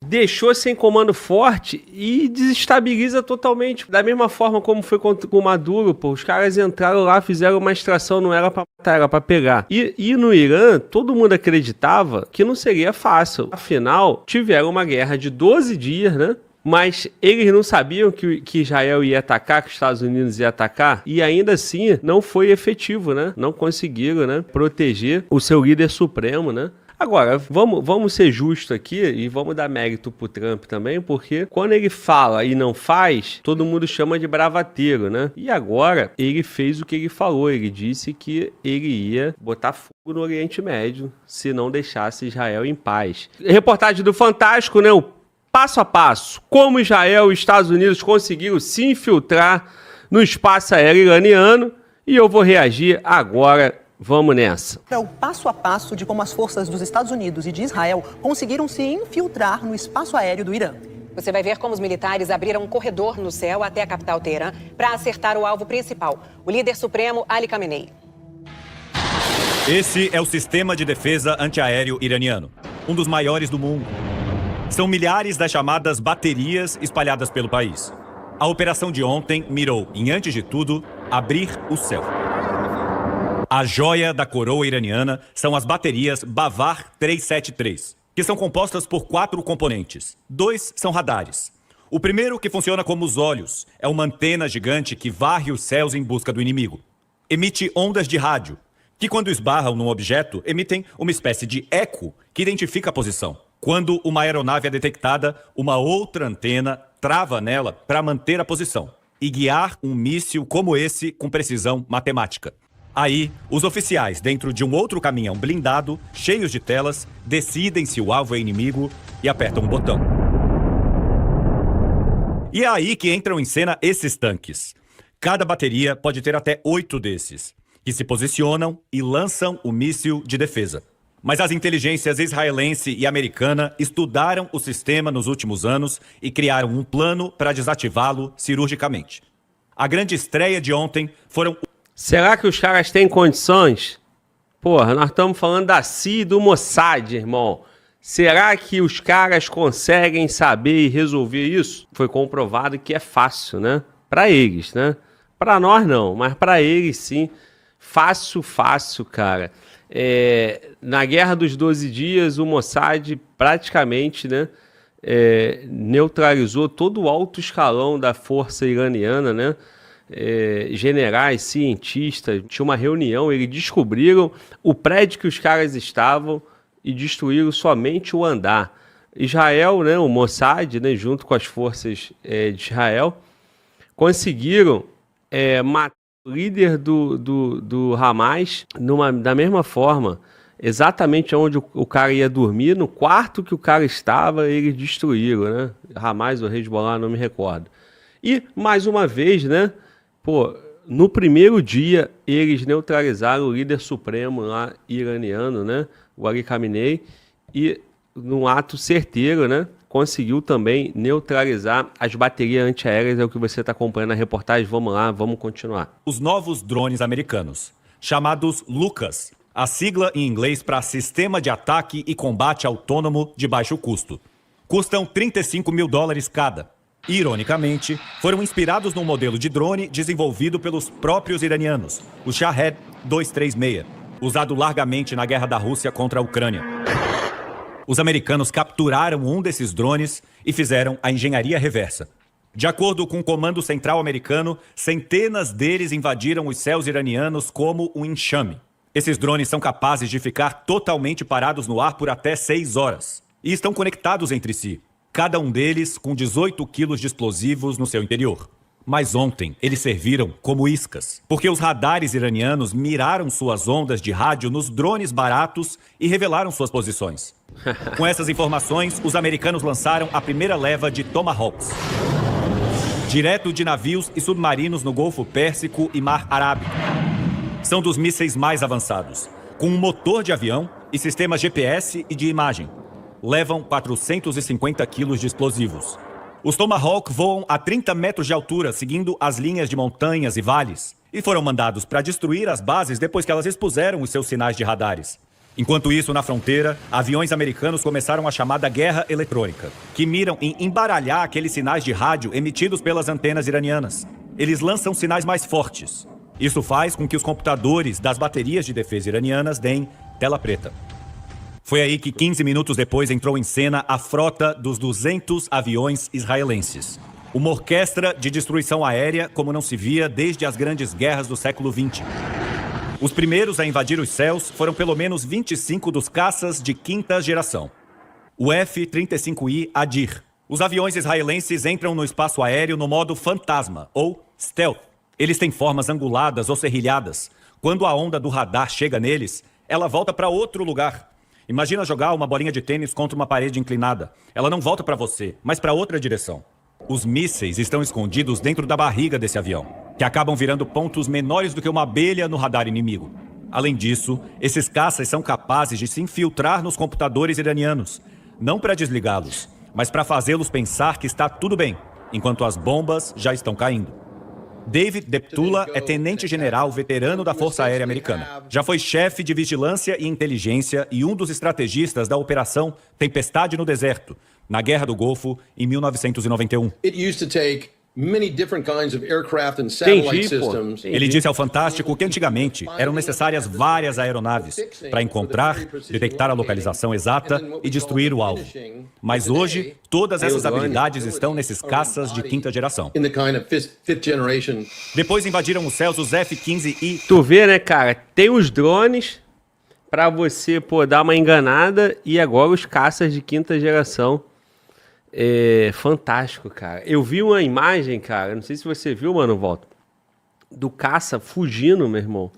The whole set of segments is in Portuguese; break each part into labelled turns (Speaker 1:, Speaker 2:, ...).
Speaker 1: deixou sem comando forte e desestabiliza totalmente. Da mesma forma como foi com o Maduro, pô, os caras entraram lá, fizeram uma extração, não era pra matar, era pra pegar. E no Irã, todo mundo acreditava que não seria fácil. Afinal, tiveram uma guerra de 12 dias, né? Mas eles não sabiam que Israel ia atacar, que os Estados Unidos ia atacar, e ainda assim não foi efetivo, né? Não conseguiram, né, proteger o seu líder supremo, né? Agora, vamos ser justos aqui e vamos dar mérito pro Trump também, porque quando ele fala e não faz, todo mundo chama de bravateiro, né? E agora, ele fez o que ele falou, ele disse que ele ia botar fogo no Oriente Médio se não deixasse Israel em paz. Reportagem do Fantástico, né? O passo a passo, como Israel e Estados Unidos conseguiram se infiltrar no espaço aéreo iraniano, e eu vou reagir agora. Vamos nessa.
Speaker 2: É o passo a passo de como as forças dos Estados Unidos e de Israel conseguiram se infiltrar no espaço aéreo do Irã.
Speaker 3: Você vai ver como os militares abriram um corredor no céu até a capital Teherã para acertar o alvo principal, o líder supremo Ali Khamenei.
Speaker 4: Esse é o sistema de defesa antiaéreo iraniano, um dos maiores do mundo. São milhares das chamadas baterias espalhadas pelo país. A operação de ontem mirou em, antes de tudo, abrir o céu. A joia da coroa iraniana são as baterias Bavar 373, que são compostas por 4 componentes. 2 são radares. O primeiro, que funciona como os olhos, é uma antena gigante que varre os céus em busca do inimigo. Emite ondas de rádio, que quando esbarram num objeto, emitem uma espécie de eco que identifica a posição. Quando uma aeronave é detectada, uma outra antena trava nela para manter a posição e guiar um míssil como esse com precisão matemática. Aí, os oficiais, dentro de um outro caminhão blindado, cheios de telas, decidem se o alvo é inimigo e apertam um botão. E é aí que entram em cena esses tanques. Cada bateria pode ter até 8 desses, que se posicionam e lançam o míssil de defesa. Mas as inteligências israelense e americana estudaram o sistema nos últimos anos e criaram um plano para desativá-lo cirurgicamente. A grande estreia de ontem foram...
Speaker 1: Será que os caras têm condições? Porra, nós estamos falando da CIA e do Mossad, irmão. Será que os caras conseguem saber e resolver isso? Foi comprovado que é fácil, né? Para eles, né? Para nós não, mas para eles sim. Fácil, cara. Na Guerra dos 12 Dias, o Mossad praticamente, né, neutralizou todo o alto escalão da força iraniana, né? Generais, cientistas, tinha uma reunião, eles descobriram o prédio que os caras estavam e destruíram somente o andar. Israel, né, o Mossad, né, junto com as forças de Israel, conseguiram matar o líder do Hamas da mesma forma, exatamente onde o cara ia dormir, no quarto que o cara estava, eles destruíram, né? Hamas ou Hezbollah, não me recordo. E, mais uma vez, né, no primeiro dia, eles neutralizaram o líder supremo lá iraniano, né, o Ali Khamenei, e num ato certeiro, né, conseguiu também neutralizar as baterias antiaéreas, é o que você está acompanhando na reportagem. Vamos lá, vamos continuar.
Speaker 4: Os novos drones americanos, chamados LUCAS, a sigla em inglês para Sistema de Ataque e Combate Autônomo de Baixo Custo. Custam $35 mil cada. Ironicamente, foram inspirados num modelo de drone desenvolvido pelos próprios iranianos, o Shahed 236, usado largamente na guerra da Rússia contra a Ucrânia. Os americanos capturaram um desses drones e fizeram a engenharia reversa. De acordo com o Comando Central americano, centenas deles invadiram os céus iranianos como um enxame. Esses drones são capazes de ficar totalmente parados no ar por até 6 horas. E estão conectados entre si, cada um deles com 18 quilos de explosivos no seu interior. Mas ontem eles serviram como iscas, porque os radares iranianos miraram suas ondas de rádio nos drones baratos e revelaram suas posições. Com essas informações, os americanos lançaram a primeira leva de Tomahawks, direto de navios e submarinos no Golfo Pérsico e Mar Arábico. São dos mísseis mais avançados, com um motor de avião e sistemas GPS e de imagem. Levam 450 quilos de explosivos. Os Tomahawk voam a 30 metros de altura, seguindo as linhas de montanhas e vales, e foram mandados para destruir as bases depois que elas expuseram os seus sinais de radares. Enquanto isso, na fronteira, aviões americanos começaram a chamada guerra eletrônica, que miram em embaralhar aqueles sinais de rádio emitidos pelas antenas iranianas. Eles lançam sinais mais fortes. Isso faz com que os computadores das baterias de defesa iranianas deem tela preta. Foi aí que 15 minutos depois entrou em cena a frota dos 200 aviões israelenses. Uma orquestra de destruição aérea como não se via desde as grandes guerras do século XX. Os primeiros a invadir os céus foram pelo menos 25 dos caças de quinta geração. O F-35I Adir. Os aviões israelenses entram no espaço aéreo no modo fantasma, ou stealth. Eles têm formas anguladas ou serrilhadas. Quando a onda do radar chega neles, ela volta para outro lugar. Imagina jogar uma bolinha de tênis contra uma parede inclinada. Ela não volta para você, mas para outra direção. Os mísseis estão escondidos dentro da barriga desse avião, que acabam virando pontos menores do que uma abelha no radar inimigo. Além disso, esses caças são capazes de se infiltrar nos computadores iranianos, não para desligá-los, mas para fazê-los pensar que está tudo bem, enquanto as bombas já estão caindo. David Deptula é tenente-general veterano da Força Aérea Americana. Já foi chefe de vigilância e inteligência e um dos estrategistas da Operação Tempestade no Deserto, na Guerra do Golfo, em 1991. Ele disse ao Fantástico que antigamente eram necessárias várias aeronaves para encontrar, detectar a localização exata e destruir o alvo. Mas hoje, todas essas habilidades estão nesses caças de quinta geração. Depois invadiram os céus os F-15I.
Speaker 1: Tu vê, né, cara? Tem os drones para você, dar uma enganada e agora os caças de quinta geração. É fantástico, cara. Eu vi uma imagem, cara, não sei se você viu, mano, Volta, do caça fugindo, meu irmão.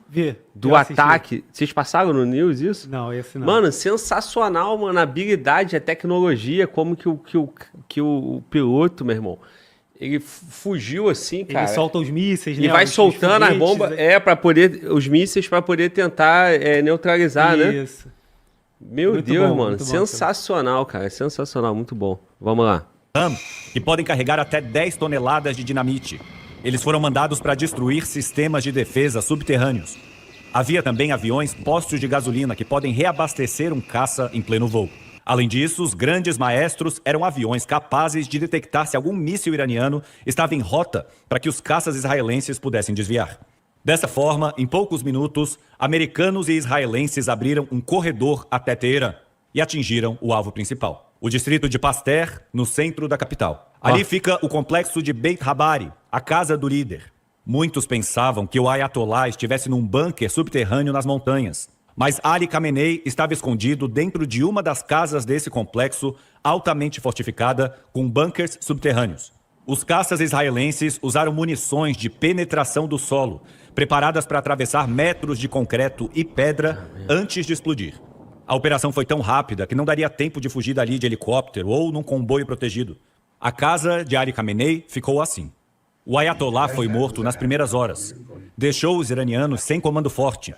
Speaker 1: Do ataque. Vocês passaram no News isso?
Speaker 5: Não, esse não.
Speaker 1: Mano, sensacional, mano, a habilidade, a tecnologia, como que o piloto, meu irmão, ele fugiu assim, cara.
Speaker 5: Ele solta os mísseis,
Speaker 1: né? Ele vai soltando as bombas, os mísseis para poder tentar neutralizar, né? Isso. Meu muito Deus, bom, mano. Sensacional, cara. Sensacional. Muito bom. Vamos lá.
Speaker 4: Que podem carregar até 10 toneladas de dinamite. Eles foram mandados para destruir sistemas de defesa subterrâneos. Havia também aviões postos de gasolina que podem reabastecer um caça em pleno voo. Além disso, os grandes maestros eram aviões capazes de detectar se algum míssil iraniano estava em rota para que os caças israelenses pudessem desviar. Dessa forma, em poucos minutos, americanos e israelenses abriram um corredor até Teherã e atingiram o alvo principal, o distrito de Pasteur, no centro da capital. Ali fica o complexo de Beit Habari, a casa do líder. Muitos pensavam que o Ayatollah estivesse num bunker subterrâneo nas montanhas, mas Ali Khamenei estava escondido dentro de uma das casas desse complexo altamente fortificada com bunkers subterrâneos. Os caças israelenses usaram munições de penetração do solo, preparadas para atravessar metros de concreto e pedra antes de explodir. A operação foi tão rápida que não daria tempo de fugir dali de helicóptero ou num comboio protegido. A casa de Ali Khamenei ficou assim. O Ayatollah foi morto nas primeiras horas. Deixou os iranianos sem comando forte.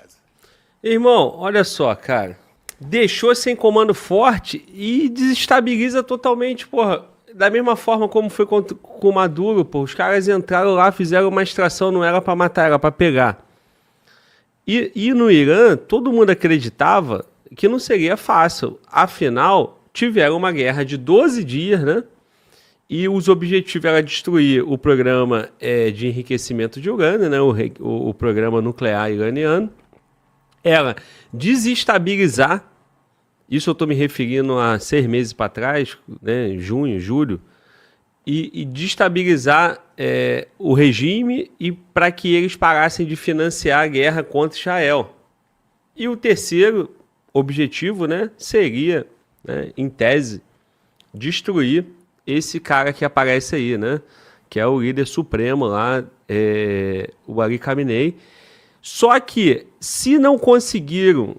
Speaker 1: Irmão, olha só, cara. Deixou sem comando forte e desestabiliza totalmente, porra. Da mesma forma como foi com o Maduro, pô, os caras entraram lá, fizeram uma extração, não era para matar, era para pegar. E no Irã, todo mundo acreditava que não seria fácil. Afinal, tiveram uma guerra de 12 dias, né? E os objetivos eram destruir o programa de enriquecimento de urânio, né? O programa nuclear iraniano. Era desestabilizar. Isso eu estou me referindo a 6 meses para trás, né, junho, julho, e destabilizar o regime e para que eles parassem de financiar a guerra contra Israel. E o terceiro objetivo, né, seria, né, em tese, destruir esse cara que aparece aí, né, que é o líder supremo lá, o Ali Khamenei. Só que, se não conseguiram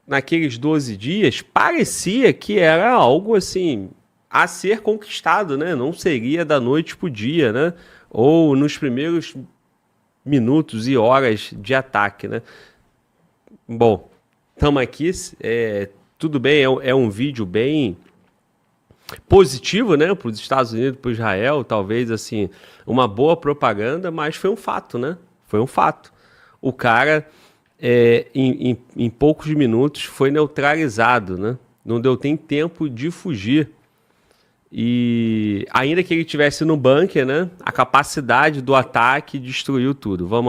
Speaker 1: naqueles 12 dias, parecia que era algo assim a ser conquistado, né? Não seria da noite pro dia, né? Ou nos primeiros minutos e horas de ataque, né? Bom, estamos aqui, tudo bem, é um vídeo bem positivo, né? Para os Estados Unidos, para Israel, talvez assim, uma boa propaganda, mas foi um fato, né? Foi um fato. O cara em poucos minutos foi neutralizado, né? Não deu nem tempo de fugir. E ainda que ele estivesse no bunker, né? A capacidade do ataque destruiu tudo. Vamos